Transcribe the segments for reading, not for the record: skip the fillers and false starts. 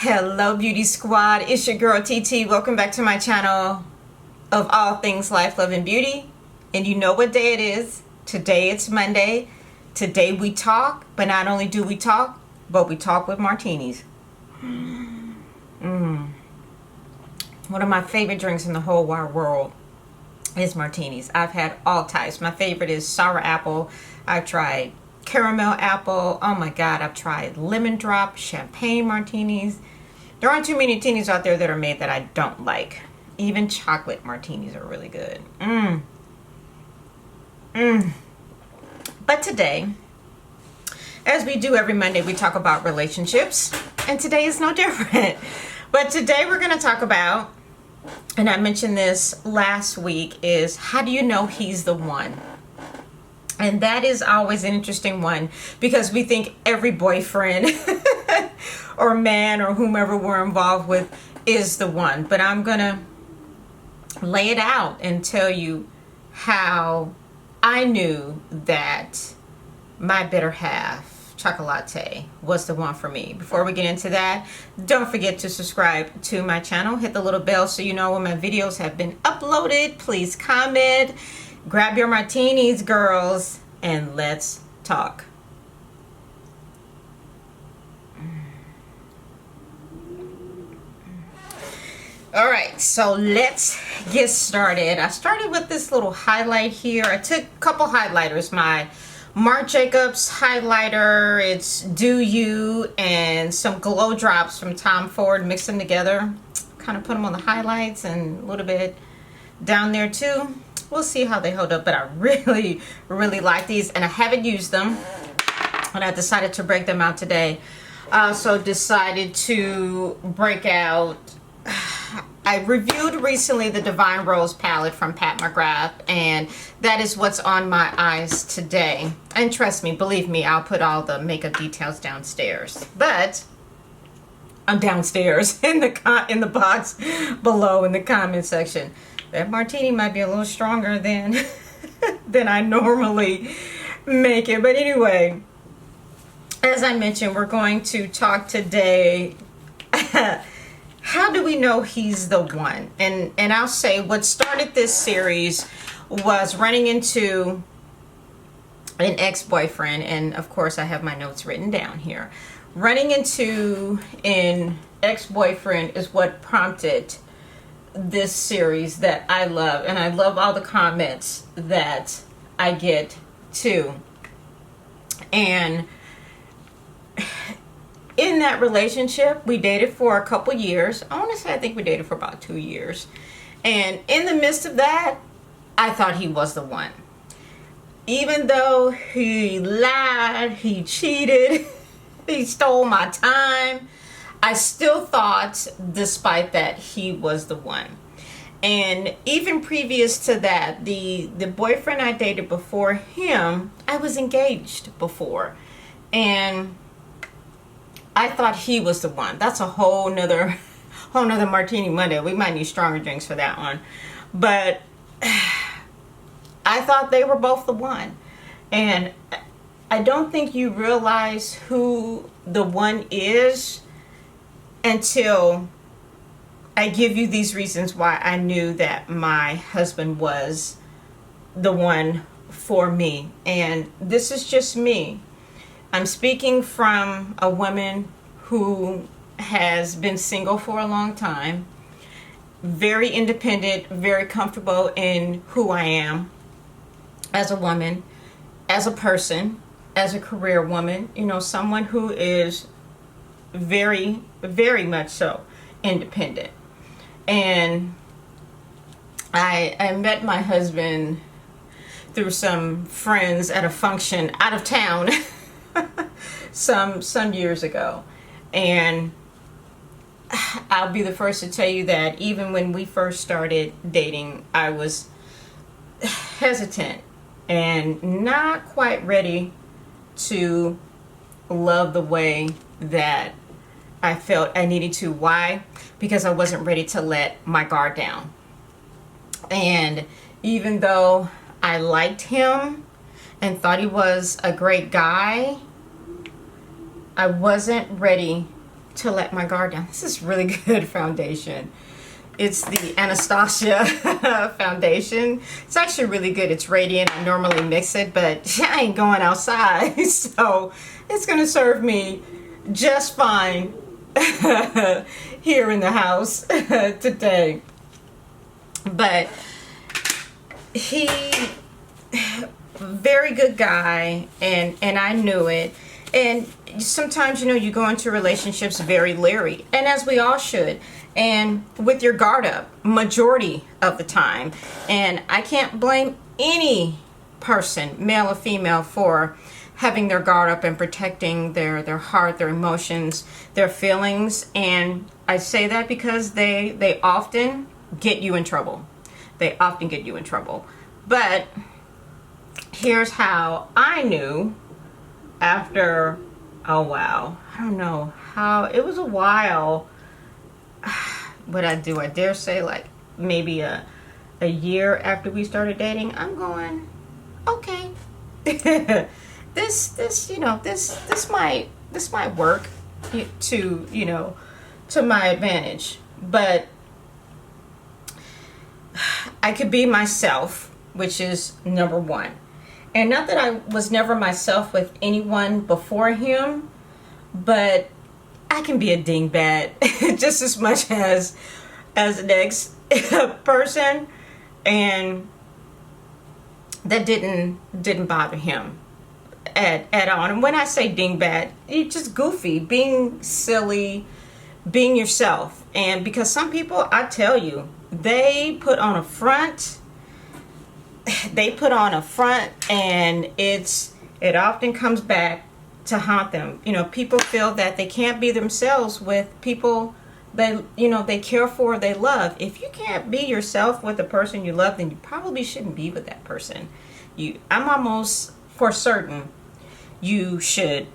Hello beauty squad, it's your girl TeeTee. Welcome back to my channel of all things life, love, and beauty. And you know what day it is. Today it's Monday. Today we talk, but not only do we talk, but we talk with martinis. One of my favorite drinks in the whole wide world is martinis. I've had all types. My favorite is sour apple. I've tried caramel apple. Oh my god, I've tried lemon drop, champagne martinis. There aren't too many martinis out there that are made that I don't like. Even chocolate martinis are really good. But today, as we do every Monday, we talk about relationships, and today is no different. But today we're going to talk about, and I mentioned this last week, is how do you know he's the one? And that is always an interesting one because we think every boyfriend or man or whomever we're involved with is the one. But I'm going to lay it out and tell you how I knew that my better half, chocolate, was the one for me. Before we get into that, don't forget to subscribe to my channel. Hit the little bell so you know when my videos have been uploaded. Please comment. Grab your martinis, girls, and let's talk. All right, so let's get started. I started with this little highlight here. I took a couple highlighters. My Marc Jacobs highlighter, it's Do You, and some glow drops from Tom Ford. Mix them together. Kind of put them on the highlights and a little bit down there too. We'll see how they hold up, but I really like these, and I haven't used them, and I decided to break them out today. I also decided to break out, I reviewed recently the Divine Rose palette from Pat McGrath, and that is what's on my eyes today. And trust me, believe me, I'll put all the makeup details downstairs. But I'm downstairs in the box below in the comment section. That martini might be a little stronger than I normally make it. But anyway, as I mentioned, we're going to talk today. How do we know he's the one? And I'll say what started this series was running into an ex-boyfriend. And of course, I have my notes written down here. Running into an ex-boyfriend is what prompted this series that I love, and I love all the comments that I get too. And in that relationship, we dated for a couple years. I want to say I think we dated for about 2 years, and in the midst of that, I thought he was the one. Even though he lied, he cheated, he stole my time, I still thought, despite that, he was the one. And even previous to that, the boyfriend I dated before him, I was engaged before. And I thought he was the one. That's a whole nother Martini Monday. We might need stronger drinks for that one. But I thought they were both the one. And I don't think you realize who the one is until I give you these reasons why I knew that my husband was the one for me. And this is just me. I'm speaking from a woman who has been single for a long time, very independent, very comfortable in who I am as a woman, as a person, as a career woman, you know, someone who is very much so independent. And I met my husband through some friends at a function out of town some years ago. And I'll be the first to tell you that even when we first started dating, I was hesitant and not quite ready to love the way that I felt I needed to. Why? Because I wasn't ready to let my guard down. And even though I liked him and thought he was a great guy, I wasn't ready to let my guard down. This is really good foundation. It's the Anastasia foundation. It's actually really good. It's radiant. I normally mix it, but I ain't going outside, so it's gonna serve me just fine here in the house today. But he, very good guy, and I knew it. And sometimes, you go into relationships very leery, and as we all should, and with your guard up majority of the time. And I can't blame any person, male or female, for having their guard up and protecting their heart, their emotions, their feelings. And I say that because they often get you in trouble. They often get you in trouble. But here's how I knew after, oh wow, I don't know how, it was a while. What I do, I dare say like maybe a year after we started dating, I'm going, okay, this might work to my advantage. But I could be myself, which is number one. And not that I was never myself with anyone before him, but I can be a dingbat just as much as the next person, and that didn't bother him at all. And when I say dingbat, it's just goofy, being silly, being yourself. And because some people, I tell you, they put on a front, and it often comes back to haunt them. People feel that they can't be themselves with people they care for, they love. If you can't be yourself with the person you love, then you probably shouldn't be with that person. I'm almost for certain you should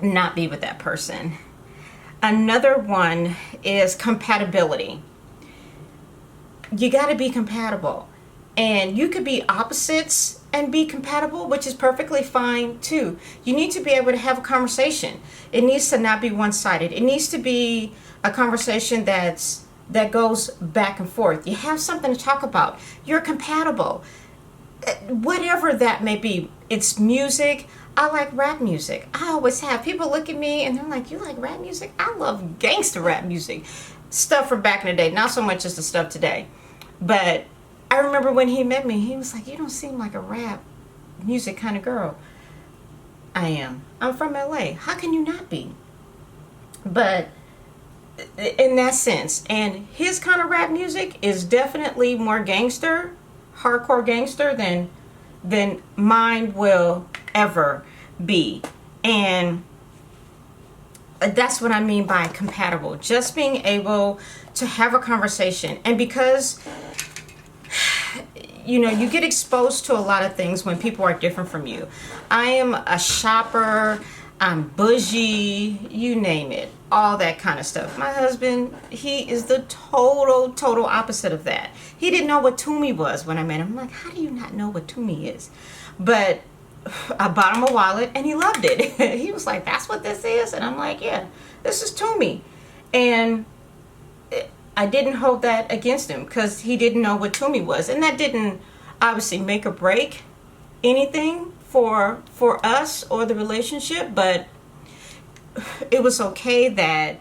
not be with that person. Another one is compatibility. You got to be compatible. And you could be opposites and be compatible, which is perfectly fine too. You need to be able to have a conversation. It needs to not be one-sided. It needs to be a conversation that goes back and forth. You have something to talk about. You're compatible. Whatever that may be. It's music. I like rap music. I always have. People look at me and they're like, you like rap music? I love gangster rap music. Stuff from back in the day. Not so much as the stuff today. But I remember when he met me, he was like, you don't seem like a rap music kind of girl. I am. I'm from LA. How can you not be? But in that sense, and his kind of rap music is definitely more gangster, hardcore gangster than mine will ever be. And that's what I mean by compatible. Just being able to have a conversation. And because you get exposed to a lot of things when people are different from you. I am a shopper, I'm bougie, you name it, all that kind of stuff. My husband, he is the total opposite of that. He didn't know what Tumi was when I met him. I'm like, how do you not know what Tumi is? But I bought him a wallet and he loved it. He was like, that's what this is? And I'm like, yeah, this is Tumi. And I didn't hold that against him because he didn't know what Tumi was. And that didn't obviously make or break anything for us or the relationship, but it was okay that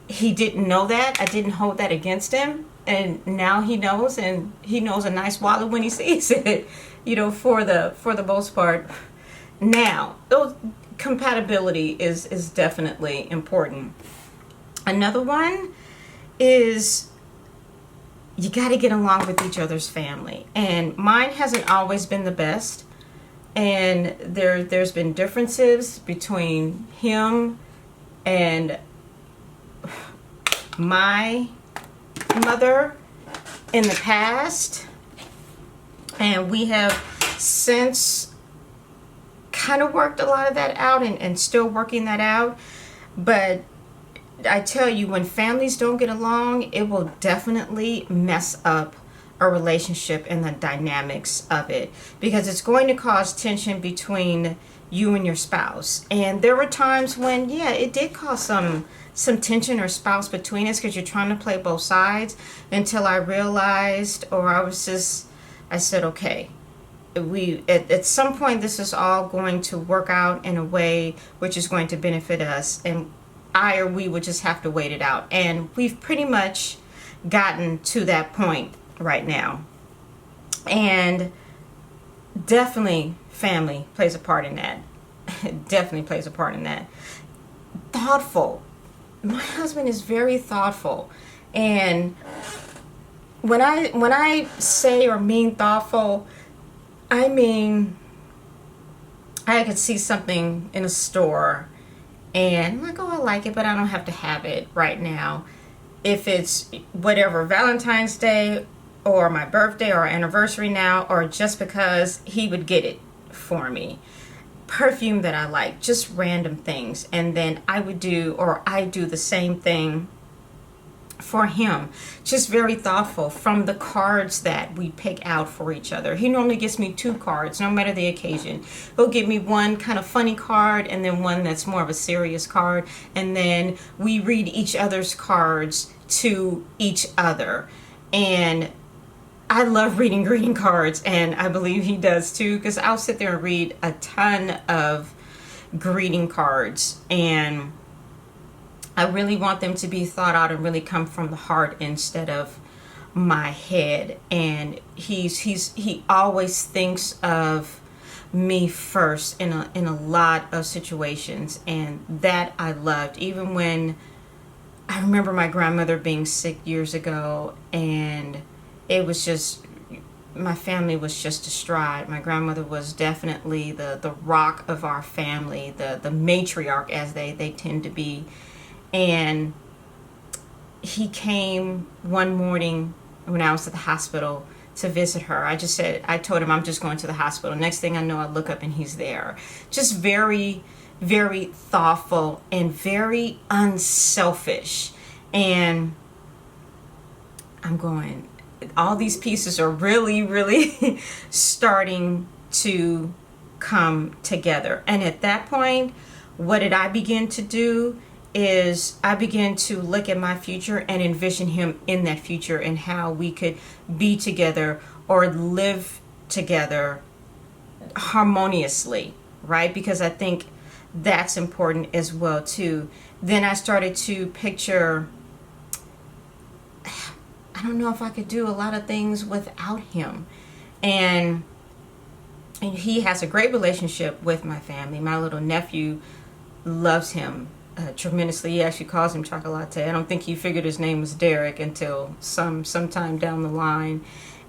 he didn't know that. I didn't hold that against him. And now he knows, and he knows a nice wallet when he sees it, for the most part. Now, compatibility is definitely important. Another one is you got to get along with each other's family. And mine hasn't always been the best. And there's been differences between him and my mother in the past. And we have since kind of worked a lot of that out and still working that out. But I tell you, when families don't get along, it will definitely mess up a relationship and the dynamics of it, because it's going to cause tension between you and your spouse. And there were times when, yeah, it did cause some tension or spouse between us because you're trying to play both sides, until I realized, or I said, okay, at some point this is all going to work out in a way which is going to benefit us, and we would just have to wait it out. And we've pretty much gotten to that point right now. And definitely family plays a part in that. Definitely plays a part in that. Thoughtful. My husband is very thoughtful. And when I say or mean thoughtful, I mean, I could see something in a store and I'm like, oh, I like it, but I don't have to have it right now. If it's whatever, Valentine's Day or my birthday or anniversary now, or just because he would get it for me. Perfume that I like, just random things. And then I do the same thing for him. Just very thoughtful. From the cards that we pick out for each other, he normally gives me 2 cards no matter the occasion. He'll give me one kind of funny card and then one that's more of a serious card, and then we read each other's cards to each other. And I love reading greeting cards, and I believe he does too, because I'll sit there and read a ton of greeting cards, and I really want them to be thought out and really come from the heart instead of my head. And he always thinks of me first in a lot of situations, and that I loved. Even when I remember my grandmother being sick years ago, and it was just, my family was just distraught. My grandmother was definitely the rock of our family, the matriarch, as they tend to be. And he came one morning when I was at the hospital to visit her. I told him I'm just going to the hospital. Next thing I know, I look up and he's there. Just very, very thoughtful and very unselfish. And I'm going, all these pieces are really, really starting to come together. And at that point, what did I begin to do? Is I began to look at my future and envision him in that future, and how we could be together or live together harmoniously, right? Because I think that's important as well too. Then I started to picture, I don't know if I could do a lot of things without him. And he has a great relationship with my family. My little nephew loves him tremendously. He actually calls him Chocolate. I don't think he figured his name was Derek until sometime down the line.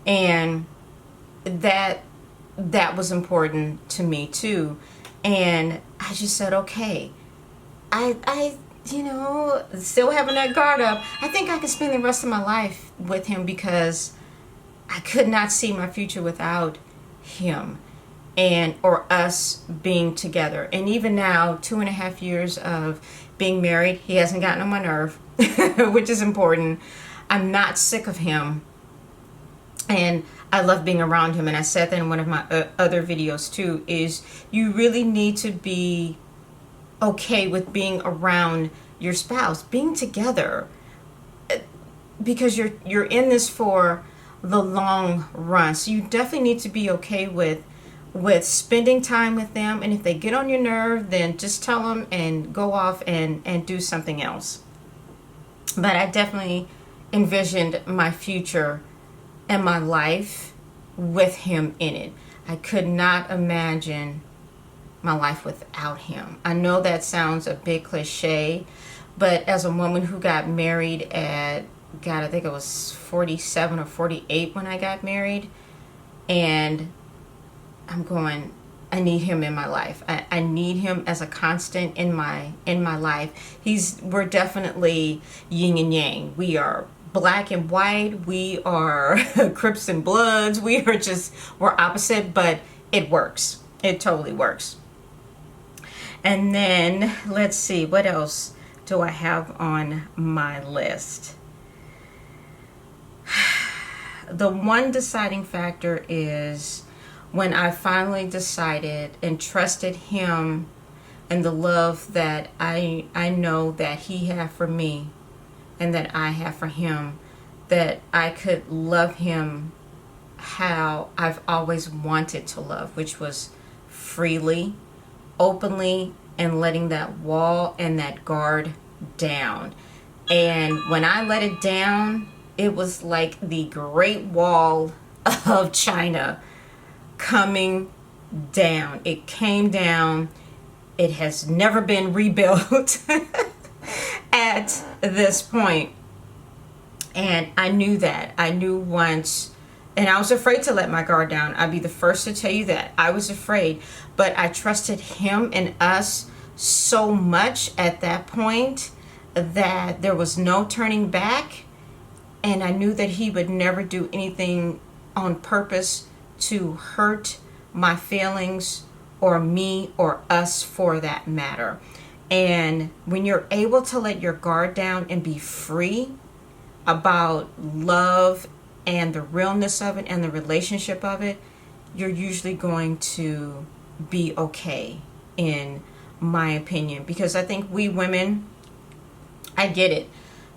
And that was important to me too. And I just said, okay, I still having that guard up, I think I can spend the rest of my life with him, because I could not see my future without him or us being together. And even now, 2.5 years of being married, he hasn't gotten on my nerve, which is important. I'm not sick of him, and I love being around him. And I said that in one of my other videos too, is you really need to be okay with being around your spouse, being together, because you're in this for the long run. So you definitely need to be okay with spending time with them. And if they get on your nerve, then just tell them and go off and do something else. But I definitely envisioned my future and my life with him in it. I could not imagine my life without him. I know that sounds a bit cliche, but as a woman who got married at, God, I think it was 47 or 48 when I got married, and I'm going, I need him in my life. I need him as a constant in my life. We're definitely yin and yang. We are black and white. We are Crips and Bloods. We're opposite, but it works. It totally works. And then let's see, what else do I have on my list? The one deciding factor is when I finally decided and trusted him and the love that I know that he had for me and that I have for him, that I could love him how I've always wanted to love, which was freely, openly, and letting that wall and that guard down. And when I let it down, it was like the Great Wall of China coming down. It came down. It has never been rebuilt at this point. And I knew that. I knew once, and I was afraid to let my guard down. I'd be the first to tell you that. I was afraid, but I trusted him and us so much at that point that there was no turning back. And I knew that he would never do anything on purpose to hurt my feelings or me or us for that matter. And when you're able to let your guard down and be free about love and the realness of it and the relationship of it, you're usually going to be okay, in my opinion. Because I think we women, I get it.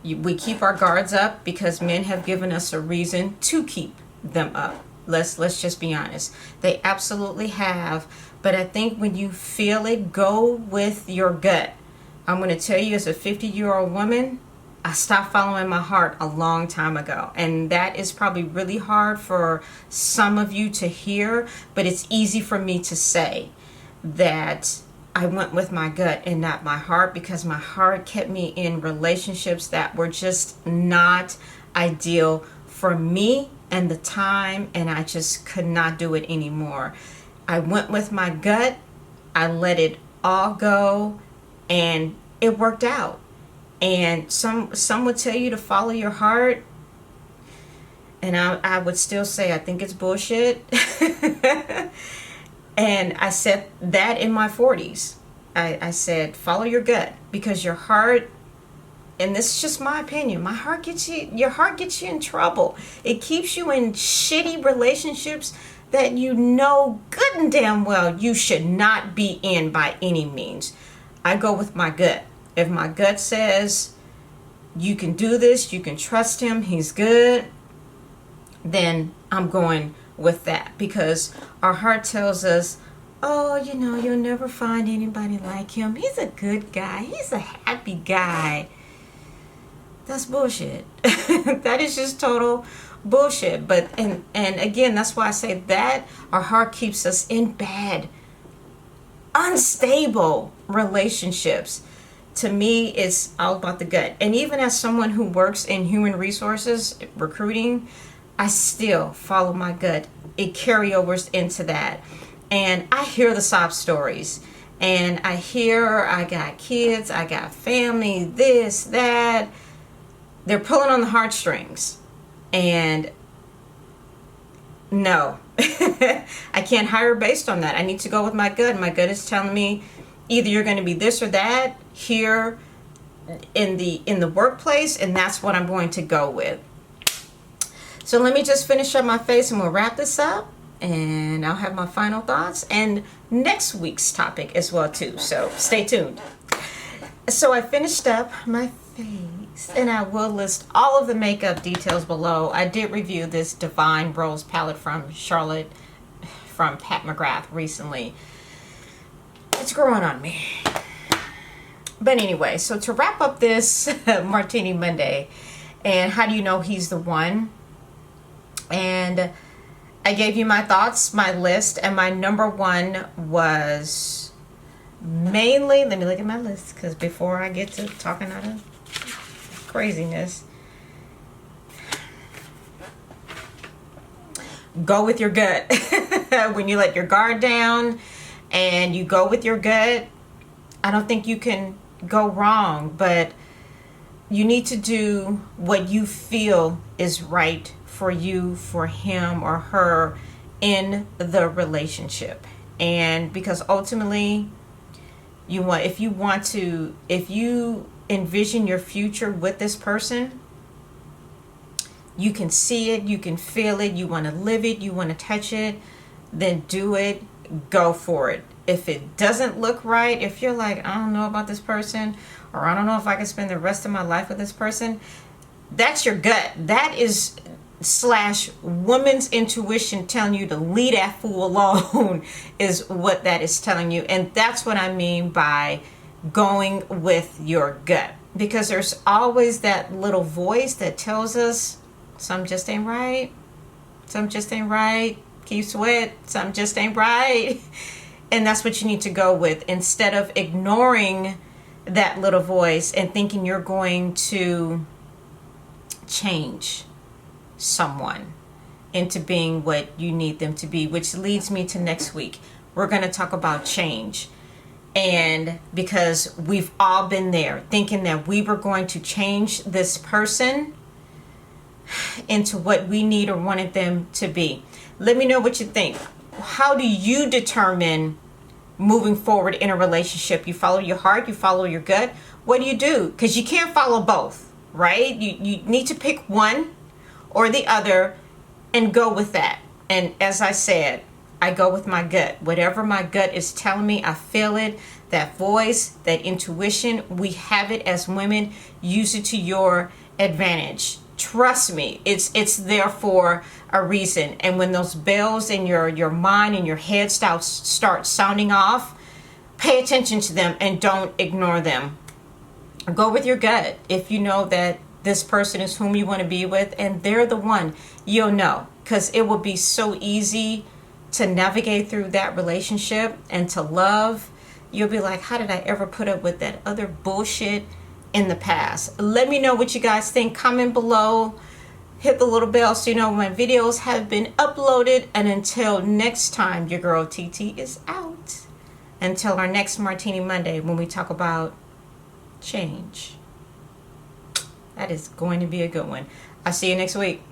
We keep our guards up because men have given us a reason to keep them up. Let's just be honest. They absolutely have. But I think when you feel it, go with your gut. I'm going to tell you, as a 50-year-old woman, I stopped following my heart a long time ago. And that is probably really hard for some of you to hear, but it's easy for me to say that I went with my gut and not my heart, because my heart kept me in relationships that were just not ideal for me and the time, and I just could not do it anymore. I went with my gut, I let it all go, and it worked out. And some would tell you to follow your heart, and I would still say I think it's bullshit. And I said that in my 40s. I said follow your gut, because your heart, and this is just my opinion, your heart gets you in trouble. It keeps you in shitty relationships that you know good and damn well you should not be in by any means. I go with my gut. If my gut says you can do this, you can trust him, he's good, then I'm going with that. Because our heart tells us, oh, you'll never find anybody like him. He's a good guy. He's a happy guy. That's bullshit. That is just total bullshit. But and again, that's why I say that our heart keeps us in bad, unstable relationships. To me, it's all about the gut. And even as someone who works in human resources, recruiting, I still follow my gut. It carryovers into that. And I hear the sob stories. And I got kids, I got family, this, that. They're pulling on the heartstrings. And no, I can't hire based on that. I need to go with my gut. My gut is telling me either you're going to be this or that here in the workplace, and that's what I'm going to go with. So let me just finish up my face and we'll wrap this up, and I'll have my final thoughts and next week's topic as well too. So stay tuned. So I finished up my face, and I will list all of the makeup details below. I did review this Divine Rose palette from Charlotte, from Pat McGrath recently. It's growing on me. But anyway, so to wrap up this Martini Monday, and how do you know he's the one? And I gave you my thoughts, my list, and my number one was mainly, let me look at my list, because before I get to talking out of craziness, go with your gut. When you let your guard down and you go with your gut, I don't think you can go wrong, but you need to do what you feel is right for you, for him or her in the relationship. And because ultimately if you envision your future with this person, you can see it, you can feel it, you want to live it, you want to touch it, then do it. Go for it. If it doesn't look right, if you're like, I don't know about this person, or I don't know if I can spend the rest of my life with this person, that's your gut. That is / woman's intuition telling you to leave that fool alone is what that is telling you. And that's what I mean by going with your gut, because there's always that little voice that tells us something just ain't right, something just ain't right, keep sweat, something just ain't right. And that's what you need to go with, instead of ignoring that little voice and thinking you're going to change someone into being what you need them to be. Which leads me to next week. We're going to talk about change. And because we've all been there, thinking that we were going to change this person into what we need or wanted them to be. Let me know what you think. How do you determine moving forward in a relationship? You follow your heart, you follow your gut. What do? Because you can't follow both, right? You need to pick one or the other and go with that. And as I said, I go with my gut. Whatever my gut is telling me, I feel it. That voice, that intuition, we have it as women. Use it to your advantage. Trust me, it's there for a reason. And when those bells in your mind and your head start sounding off, pay attention to them and don't ignore them. Go with your gut. If you know that this person is whom you want to be with and they're the one, you'll know. Because it will be so easy to navigate through that relationship and to love. You'll be like, how did I ever put up with that other bullshit in the past? Let me know what you guys think. Comment below. Hit the little bell so you know when my videos have been uploaded. And until next time, your girl TeeTee is out. Until our next Martini Monday, when we talk about change. That is going to be a good one. I'll see you next week.